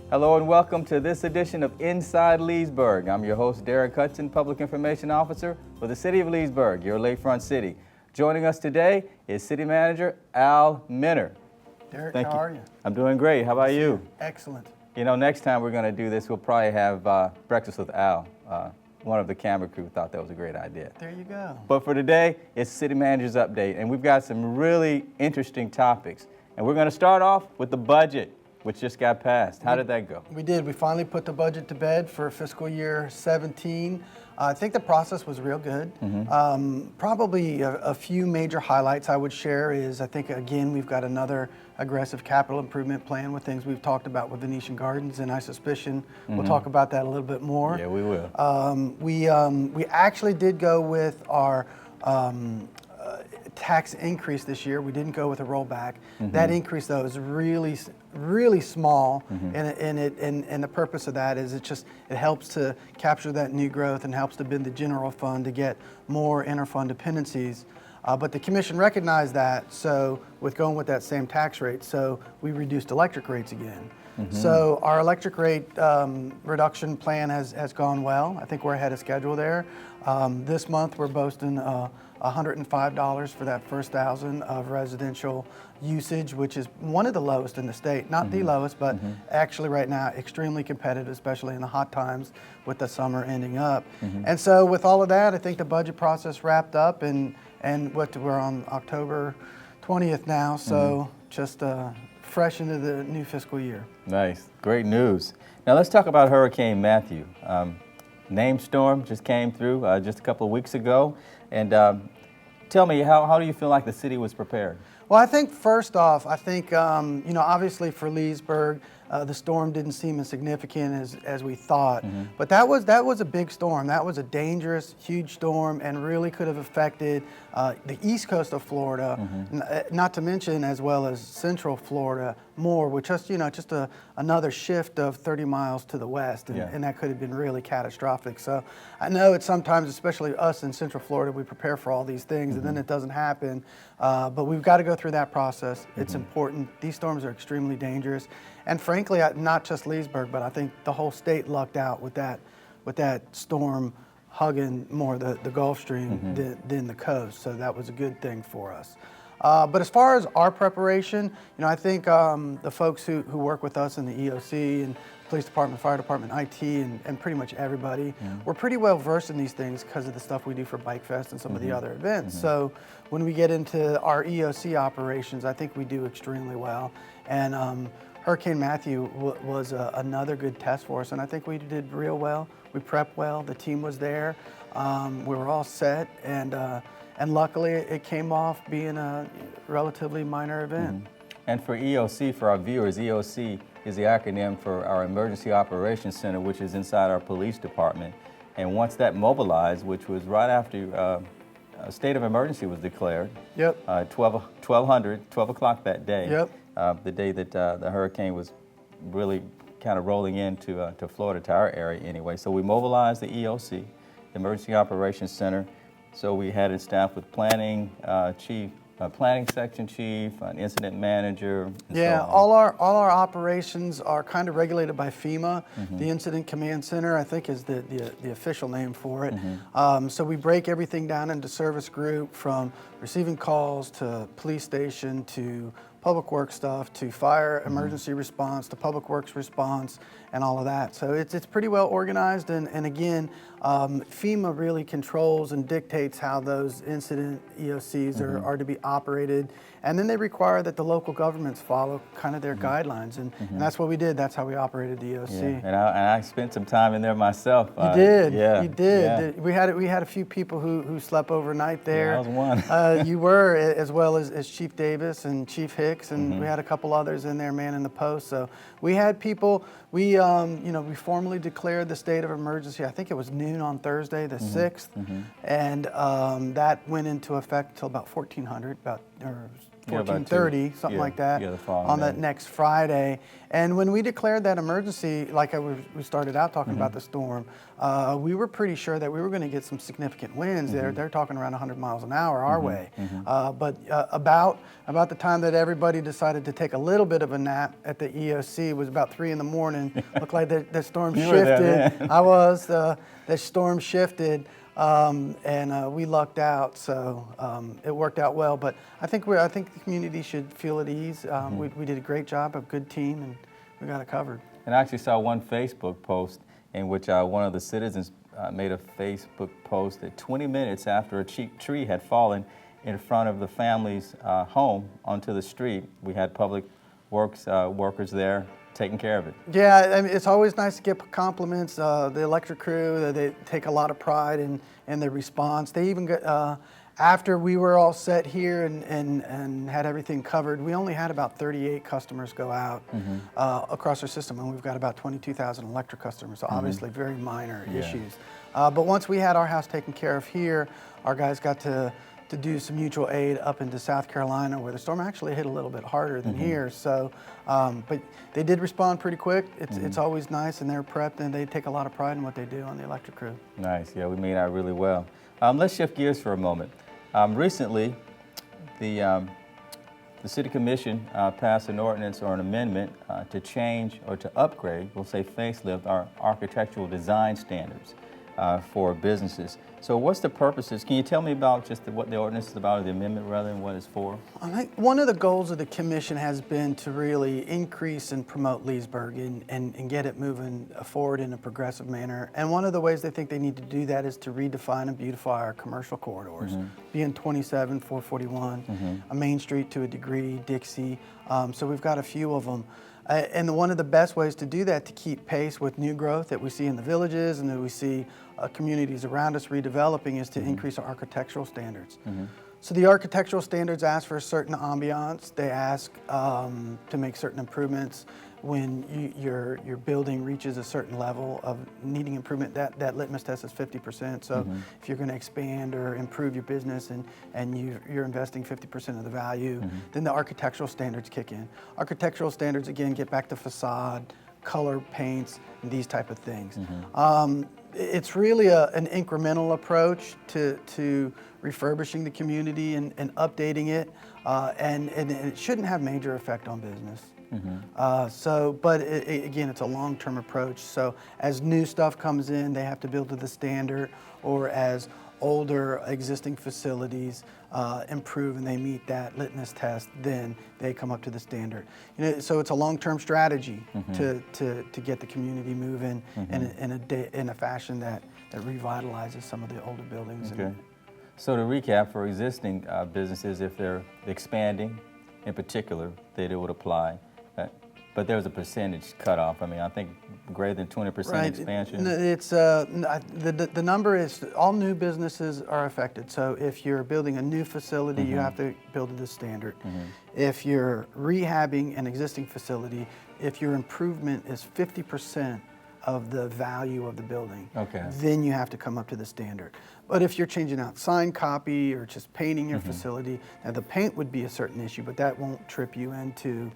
Hello and welcome to this edition of Inside Leesburg. I'm your host, Derek Hudson, Public Information Officer for the City of Leesburg, your lakefront city. Joining us today is City Manager Al Minner. Derek, Thank how you. are you? I'm doing great. How about you? Excellent. You know, next time we're going to do this, we'll probably have breakfast with Al. One of the camera crew thought that was a great idea. There you go. But for today, it's City Manager's Update, and we've got some really interesting topics. And we're going to start off with the budget, which just got passed. How did that go? We did. We finally put the budget to bed for fiscal year 17. I think the process was real good. Probably a few major highlights I would share is, I think, again, we've got another aggressive capital improvement plan with things we've talked about with Venetian Gardens, and I suspicion we'll talk about that a little bit more. Yeah, we will. We actually did go with our tax increase this year. We didn't go with a rollback. That increase, though, is really small, and the purpose of that is it helps to capture that new growth and helps to bend the general fund to get more inter-fund dependencies. But the commission recognized that, so with going with that same tax rate, so we reduced electric rates again. So our electric rate reduction plan has gone well. I think we're ahead of schedule there. This month we're boasting $105 for that first 1,000 of residential usage, which is one of the lowest in the state. Not the lowest, but actually right now extremely competitive, especially in the hot times with the summer ending up. And so with all of that, I think the budget process wrapped up, and we're on October 20th now, so just fresh into the new fiscal year. Nice, great news. Now let's talk about Hurricane Matthew. Named storm just came through just a couple of weeks ago, and tell me, how do you feel like the city was prepared? Well, I think first off, obviously for Leesburg, the storm didn't seem as significant as we thought, but that was a big storm. That was a dangerous, huge storm, and really could have affected the east coast of Florida, not to mention as well as central Florida more, with just another shift of 30 miles to the west, and that could have been really catastrophic. So I know it's sometimes, especially us in central Florida, we prepare for all these things, and then it doesn't happen. But we've got to go through that process. It's important. These storms are extremely dangerous. And frankly, not just Leesburg, but I think the whole state lucked out with that storm hugging more the Gulf Stream than the coast. So that was a good thing for us. But as far as our preparation, I think the folks who work with us in the EOC and police department, fire department, IT, and pretty much everybody, we're pretty well versed in these things because of the stuff we do for Bike Fest and some of the other events. So when we get into our EOC operations, I think we do extremely well. And Hurricane Matthew was another good test for us, and I think we did real well. We prepped well. The team was there. We were all set, and luckily it came off being a relatively minor event. And for EOC, for our viewers, EOC is the acronym for our Emergency Operations Center, which is inside our police department. And once that mobilized, which was right after a state of emergency was declared, 12 o'clock that day, the day that the hurricane was really kind of rolling into to Florida, to our area anyway. So we mobilized the EOC, Emergency Operations Center. So we had it staffed with planning chief, planning section chief, an incident manager. Yeah, so all our operations are kind of regulated by FEMA. The Incident Command Center, I think, is the official name for it. So we break everything down into service group, from receiving calls to police station to public works stuff to fire emergency response to public works response and all of that. So it's pretty well organized, and again, FEMA really controls and dictates how those incident EOCs are to be operated, and then they require that the local governments follow kind of their guidelines, and that's what we did. That's how we operated the EOC. Yeah. And I spent some time in there myself. You did. Yeah. You did. Yeah. We had a few people who slept overnight there. Yeah, I was one. You were, as well as Chief Davis and Chief Hicks, and we had a couple others in there manning the post. So we had people. We formally declared the state of emergency. I think it was noon on Thursday, the 6th, and that went into effect until about 1400, or 14:30, something like that, on that next Friday. And when we declared that emergency, like we started out talking about the storm, we were pretty sure that we were going to get some significant winds. They're talking around 100 miles an hour our way. But about the time that everybody decided to take a little bit of a nap at the EOC, it was about 3 in the morning. Looked like the storm shifted. I was. The storm shifted. And we lucked out, so it worked out well. But I think the community should feel at ease. We did a great job, a good team, and we got it covered. And I actually saw one Facebook post in which one of the citizens made a Facebook post that 20 minutes after a tree had fallen in front of the family's home onto the street, we had public works workers there taking care of it. Yeah, I mean, it's always nice to get compliments. The electric crew, they take a lot of pride in their response. They even got, after we were all set here and had everything covered, we only had about 38 customers go out across our system, and we've got about 22,000 electric customers, so obviously very minor issues. But once we had our house taken care of here, our guys got to do some mutual aid up into South Carolina, where the storm actually hit a little bit harder than here. So, but they did respond pretty quick. It's always nice, and they're prepped, and they take a lot of pride in what they do on the electric crew. Nice. Yeah, we made out really well. Let's shift gears for a moment. Recently, the City Commission passed an ordinance or an amendment to change or to upgrade, we'll say facelift, our architectural design standards for businesses. So what's the purposes? Can you tell me about just what the ordinance is about, or the amendment rather, and what it's for? I think one of the goals of the commission has been to really increase and promote Leesburg and get it moving forward in a progressive manner. And one of the ways they think they need to do that is to redefine and beautify our commercial corridors, being 27, 441, a Main Street to a degree, Dixie. So we've got a few of them. And one of the best ways to do that, to keep pace with new growth that we see in the villages and that we see communities around us redeveloping, is to increase our architectural standards. So the architectural standards ask for a certain ambiance. They ask to make certain improvements when your building reaches a certain level of needing improvement. That litmus test is 50%. So if you're going to expand or improve your business and you're investing 50% of the value, then the architectural standards kick in. Architectural standards, again, get back to facade, color, paints, and these type of things. It's really an incremental approach to refurbishing the community and updating it, and it shouldn't have major effect on business. But again, it's a long-term approach. So as new stuff comes in, they have to build to the standard, or as older existing facilities improve and they meet that litmus test, then they come up to the standard. So it's a long-term strategy to get the community moving in a fashion that revitalizes some of the older buildings. Okay. So to recap, for existing businesses, if they're expanding in particular, that it would apply. But there's a percentage cutoff. I mean, I think greater than 20% expansion. It's the number is all new businesses are affected. So if you're building a new facility, you have to build to the standard. If you're rehabbing an existing facility, if your improvement is 50% of the value of the building, then you have to come up to the standard. But if you're changing out sign copy or just painting your facility, now the paint would be a certain issue, but that won't trip you into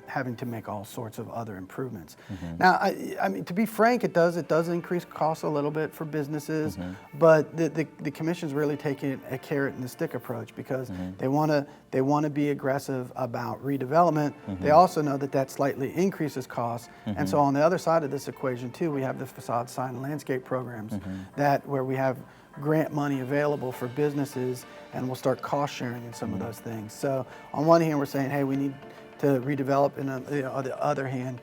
having to make all sorts of other improvements. Now, I mean, to be frank, it does increase costs a little bit for businesses, but the commission's really taking a carrot and the stick approach, because they want to be aggressive about redevelopment. They also know that slightly increases costs, and so on the other side of this equation too, we have the facade, sign, and landscape programs where we have grant money available for businesses, and we'll start cost sharing in some of those things. So on one hand, we're saying, hey, we need to redevelop, and on the other hand,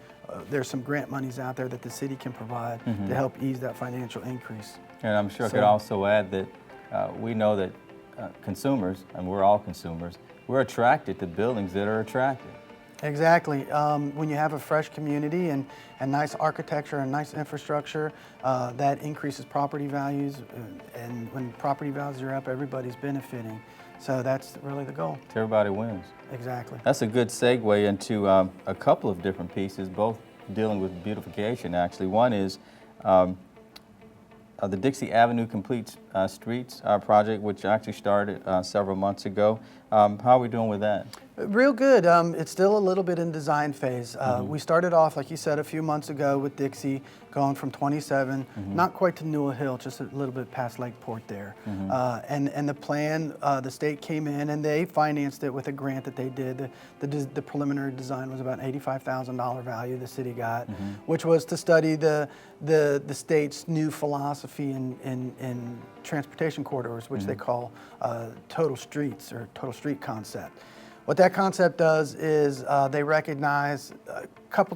there's some grant monies out there that the city can provide to help ease that financial increase. And I'm sure I could also add that we know that consumers, and we're all consumers, we're attracted to buildings that are attractive. Exactly. When you have a fresh community and nice architecture and nice infrastructure, that increases property values. And when property values are up, everybody's benefiting. So that's really the goal. Everybody wins. Exactly. That's a good segue into a couple of different pieces, both dealing with beautification, actually. One is the Dixie Avenue Complete Streets project, which actually started several months ago. How are we doing with that? Real good. It's still a little bit in design phase. We started off, like you said, a few months ago with Dixie, going from 27, not quite to Newell Hill, just a little bit past Lakeport there. And the plan, the state came in and they financed it with a grant that they did. The preliminary design was about $85,000 value the city got, which was to study the state's new philosophy in transportation corridors, which they call total streets or total street concept. What that concept does is they recognize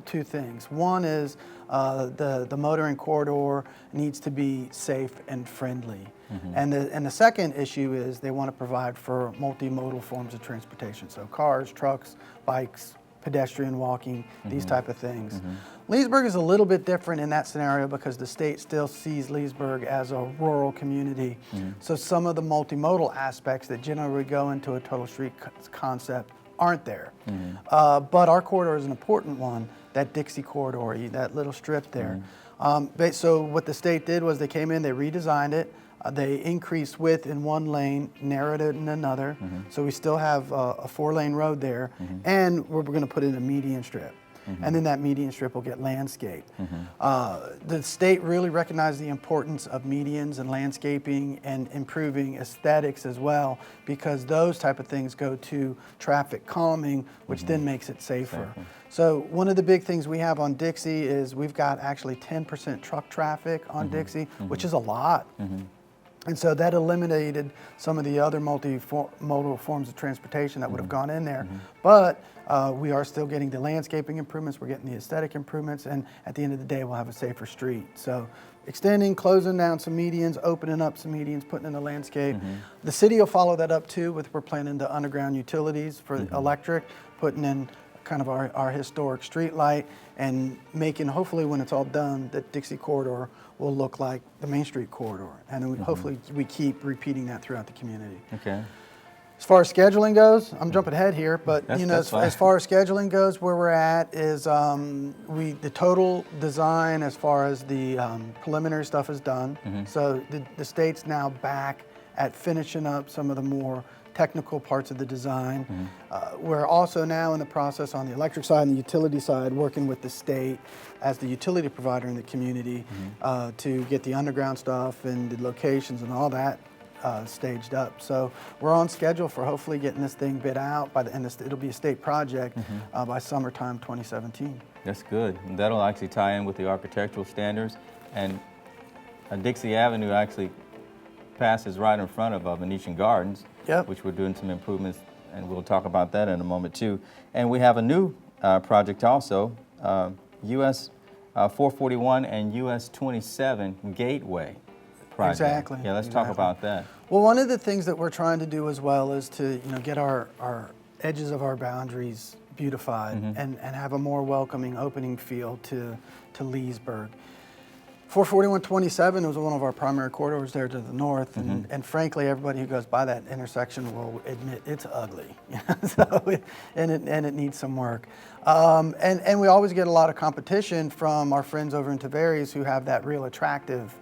two things. One is the motoring corridor needs to be safe and friendly. And the second issue is they want to provide for multimodal forms of transportation. So cars, trucks, bikes, pedestrian walking, these type of things. Leesburg is a little bit different in that scenario because the state still sees Leesburg as a rural community. So some of the multimodal aspects that generally go into a total street concept aren't there. But our corridor is an important one, that Dixie corridor, that little strip there. So what the state did was they came in, they redesigned it, they increased width in one lane, narrowed it in another. So we still have a 4-lane road there, and we're going to put in a median strip. And then that median strip will get landscaped. The state really recognized the importance of medians and landscaping and improving aesthetics as well, because those type of things go to traffic calming, which then makes it safer. So one of the big things we have on Dixie is we've got actually 10% truck traffic on Dixie, which is a lot. And so that eliminated some of the other multimodal forms of transportation that would have gone in there. But we are still getting the landscaping improvements, we're getting the aesthetic improvements, and at the end of the day, we'll have a safer street. So extending, closing down some medians, opening up some medians, putting in the landscape. The city will follow that up too we're planning the underground utilities for electric, putting in kind of our historic street light, and making, hopefully when it's all done, that Dixie corridor will look like the Main Street corridor. And then hopefully we keep repeating that throughout the community. Okay. As far as scheduling goes, I'm jumping ahead here, but That's as far as scheduling goes, where we're at is the total design as far as the preliminary stuff is done. So the state's now back at finishing up some of the more technical parts of the design. We're also now in the process on the electric side and the utility side, working with the state as the utility provider in the community to get the underground stuff and the locations and all that staged up. So we're on schedule for hopefully getting this thing bid out by the end. It'll be a state project by summertime 2017. That's good. And that'll actually tie in with the architectural standards. And Dixie Avenue actually passes right in front of Venetian Gardens, which we're doing some improvements, and we'll talk about that in a moment too. And we have a new project also, US 441 and US 27 Gateway project. Exactly. Yeah, let's talk about that. Well, one of the things that we're trying to do as well is to get our edges of our boundaries beautified and have a more welcoming opening feel to Leesburg. 441-27 was one of our primary corridors there to the north, and frankly, everybody who goes by that intersection will admit it's ugly. And it needs some work. And we always get a lot of competition from our friends over in Tavares who have that real attractive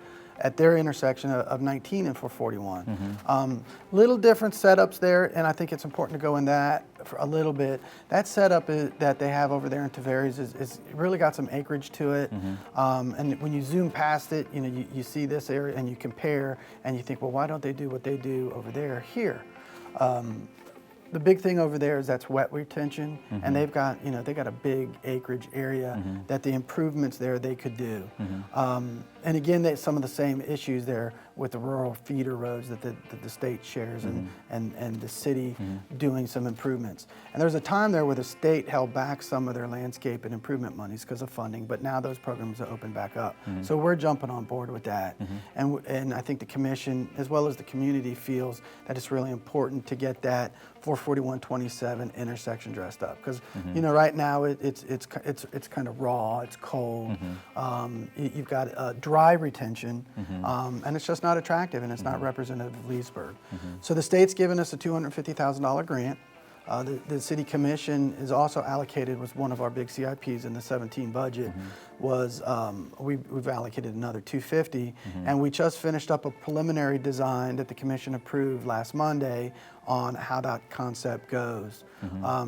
at their intersection of 19 and 441. Little different setups there, and I think it's important to go in that for a little bit. That setup that they have over there in Tavares is really got some acreage to it. And when you zoom past it, you see this area and you compare and you think, well, why don't they do what they do over there here? The big thing over there is that's wet retention, and they've got a big acreage area that the improvements there they could do. And again, some of the same issues there with the rural feeder roads that the state shares and the city doing some improvements. And there's a time there where the state held back some of their landscape and improvement monies because of funding, but now those programs are open back up. So we're jumping on board with that. And I think the commission, as well as the community, feels that it's really important to get that 441-27 intersection dressed up. Because right now it's kind of raw, it's cold. You've got dry retention, and it's just not attractive, and it's not representative of Leesburg. So the state's given us a $250,000 grant. The city commission is also allocated, was one of our big CIPs in the 17 budget, was we've allocated another 250, and we just finished up a preliminary design that the commission approved last Monday on how that concept goes.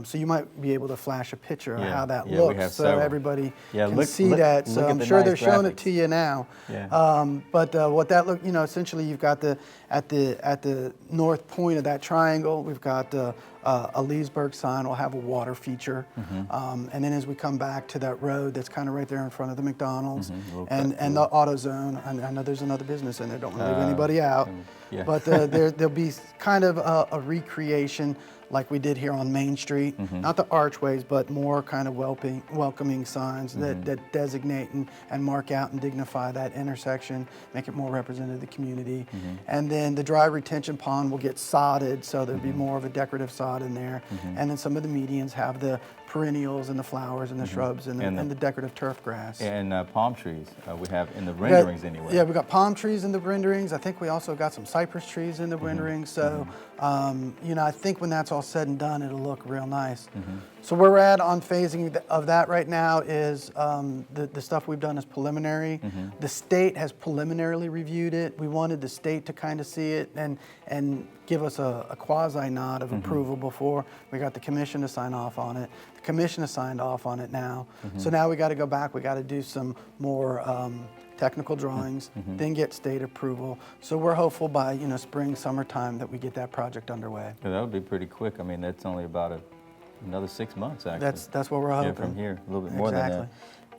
So you might be able to flash a picture of how that looks, so everybody can see that. So I'm sure they're showing it to you now. But what that look, essentially you've got at the north point of that triangle, we've got a Leesburg sign. Will have a water feature, and then as we come back to that road that's kind of right there in front of the McDonald's and the AutoZone, I know there's another business in there. Don't want to leave anybody out, but there'll be kind of a recreation like we did here on Main Street. Not the archways, but more kind of welcoming signs that designate and mark out and dignify that intersection, make it more representative of the community. And then the dry retention pond will get sodded, so there'll be more of a decorative sod in there. And then some of the medians have the perennials and the flowers and the shrubs and the decorative turf grass. And palm trees we have in the renderings anyway. Yeah, we got palm trees in the renderings. I think we also got some cypress trees in the renderings. So, I think when that's all said and done, it'll look real nice. So where we're at on phasing of that right now is the stuff we've done is preliminary. The state has preliminarily reviewed it. We wanted the state to kind of see it and give us a quasi nod of approval before we got the commission to sign off on it. The commission has signed off on it now. So now we got to go back. We got to do some more technical drawings, then get state approval. So we're hopeful by spring, summertime that we get that project underway. Yeah, that would be pretty quick. I mean, that's only about another 6 months actually. That's what we're hoping. Yeah, from here, a little bit more than that.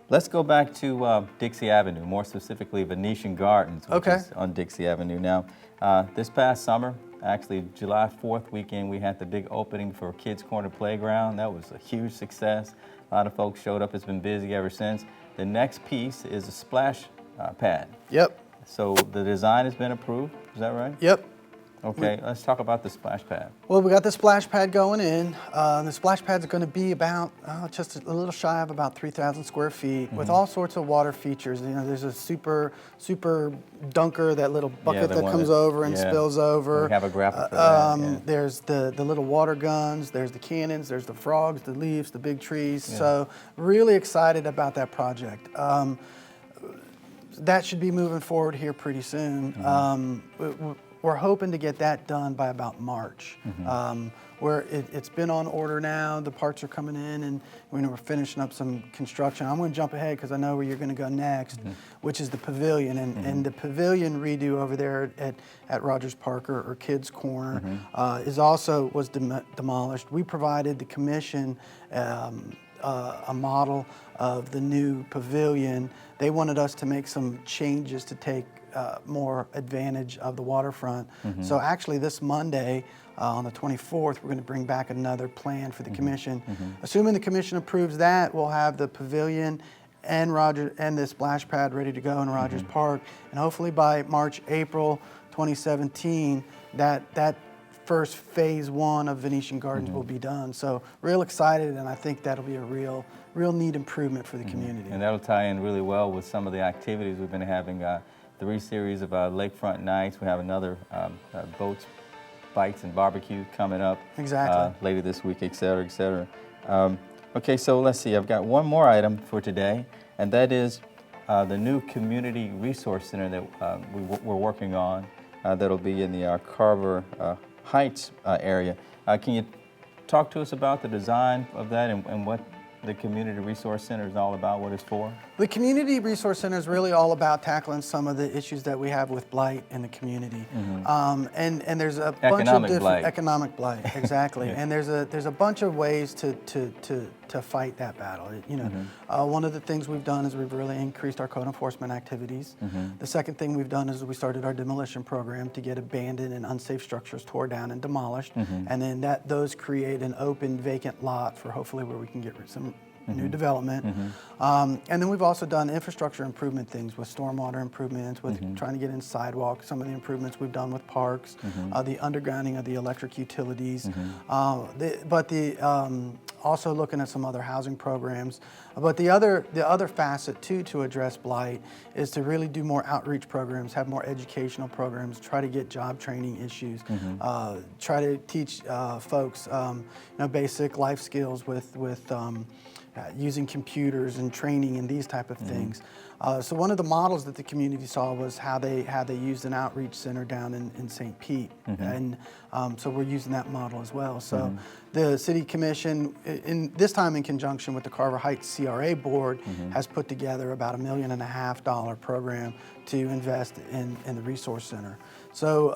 Let's go back to Dixie Avenue, more specifically Venetian Gardens, which is on Dixie Avenue. Now, this past summer, actually July 4th weekend, we had the big opening for Kids Corner Playground. That was a huge success. A lot of folks showed up. It's been busy ever since. The next piece is a splash pad. Yep. So the design has been approved, is that right? Yep. Okay, let's talk about the splash pad. Well, we got the splash pad going in. The splash pad's going to be about just a little shy of about 3,000 square feet with all sorts of water features. There's a super dunker, that little bucket that comes over and spills over. We have a graphic for that. There's the little water guns, there's the cannons, there's the frogs, the leaves, the big trees. So really excited about that project. That should be moving forward here pretty soon. We're hoping to get that done by about March. Where it's been on order now, the parts are coming in, and we're finishing up some construction. I'm going to jump ahead because I know where you're going to go next, which is the pavilion. And the pavilion redo over there at Rogers Park or Kids Corner was demolished. We provided the commission a model of the new pavilion. They wanted us to make some changes to take more advantage of the waterfront. So actually this Monday, on the 24th, we're going to bring back another plan for the commission. Assuming the commission approves that, we'll have the pavilion and the splash pad ready to go in Rogers Park. And hopefully by March, April 2017, that first phase 1 of Venetian Gardens will be done. So real excited, and I think that'll be a real neat improvement for the community. And that'll tie in really well with some of the activities we've been having. 3 series of lakefront nights. We have another boats, bites, and barbecue coming up later this week, et cetera, et cetera. Okay, so let's see. I've got one more item for today, and that is the new Community Resource Center that we're working on that'll be in the Carver Heights area. Can you talk to us about the design of that and what the Community Resource Center is all about, what it's for? The Community Resource Center is really all about tackling some of the issues that we have with blight in the community. And there's a bunch of different economic blight, exactly. And there's a bunch of ways to fight that battle. One of the things we've done is we've really increased our code enforcement activities. The second thing we've done is we started our demolition program to get abandoned and unsafe structures tore down and demolished. And then those create an open, vacant lot for hopefully where we can get some new development. And then we've also done infrastructure improvement things with stormwater improvements, with trying to get in sidewalks, some of the improvements we've done with parks, the undergrounding of the electric utilities. Also looking at some other housing programs. But the other facet too to address blight is to really do more outreach programs, have more educational programs, try to get job training issues, try to teach folks basic life skills with using computers and training and these type of things. So one of the models that the community saw was how they used an outreach center down in St. Pete, and so we're using that model as well. So the City Commission, this time in conjunction with the Carver Heights CRA Board, has put together about $1.5 million program to invest in the Resource Center. So,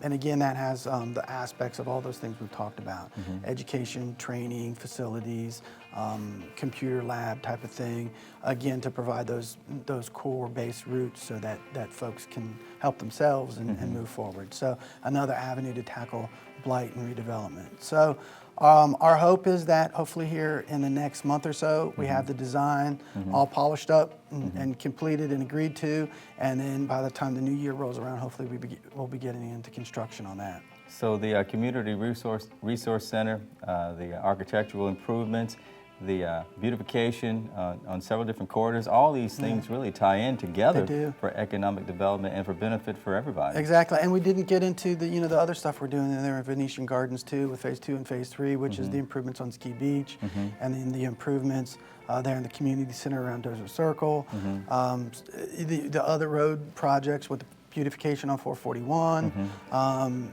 and again, that has the aspects of all those things we've talked about: education, training, facilities, computer lab type of thing. Again, to provide those core-based routes so that folks can help themselves and move forward. So, another avenue to tackle blight and redevelopment. So, our hope is that hopefully here in the next month or so, we have the design all polished up and completed and agreed to, and then by the time the new year rolls around, hopefully we'll be getting into construction on that. So the Community Resource Center, the architectural improvements, the beautification on several different corridors, all these things really tie in together for economic development and for benefit for everybody. Exactly, and we didn't get into the other stuff we're doing in there in Venetian Gardens too, with Phase 2 and Phase 3, which is the improvements on Ski Beach, and then the improvements there in the community center around Desert Circle, the other road projects with the beautification on 441,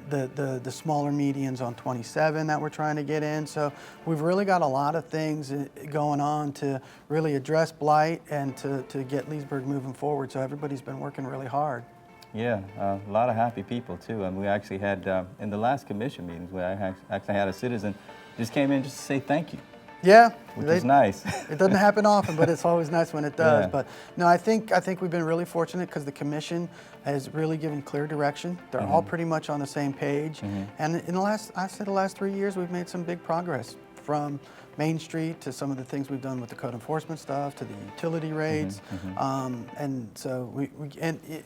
the smaller medians on 27 that we're trying to get in. So we've really got a lot of things going on to really address blight and to get Leesburg moving forward. So everybody's been working really hard. Yeah, a lot of happy people too. And we actually had, in the last commission meetings, we actually had a citizen just came in just to say thank you. Yeah, which is nice. It doesn't happen often, but it's always nice when it does. Yeah. But no, I think we've been really fortunate because the commission has really given clear direction. They're all pretty much on the same page. And in the last 3 years, we've made some big progress, from Main Street to some of the things we've done with the code enforcement stuff to the utility rates, and so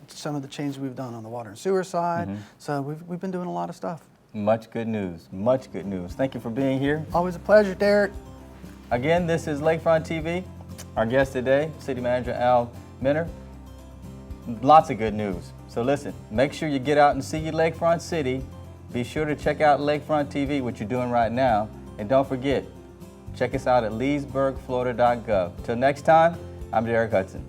some of the changes we've done on the water and sewer side. So we've been doing a lot of stuff. Much good news. Much good news. Thank you for being here. Always a pleasure, Derek. Again, this is Lakefront TV. Our guest today, City Manager Al Minner. Lots of good news. So listen, make sure you get out and see your Lakefront City. Be sure to check out Lakefront TV, what you're doing right now. And don't forget, check us out at leesburgflorida.gov. Till next time, I'm Derek Hudson.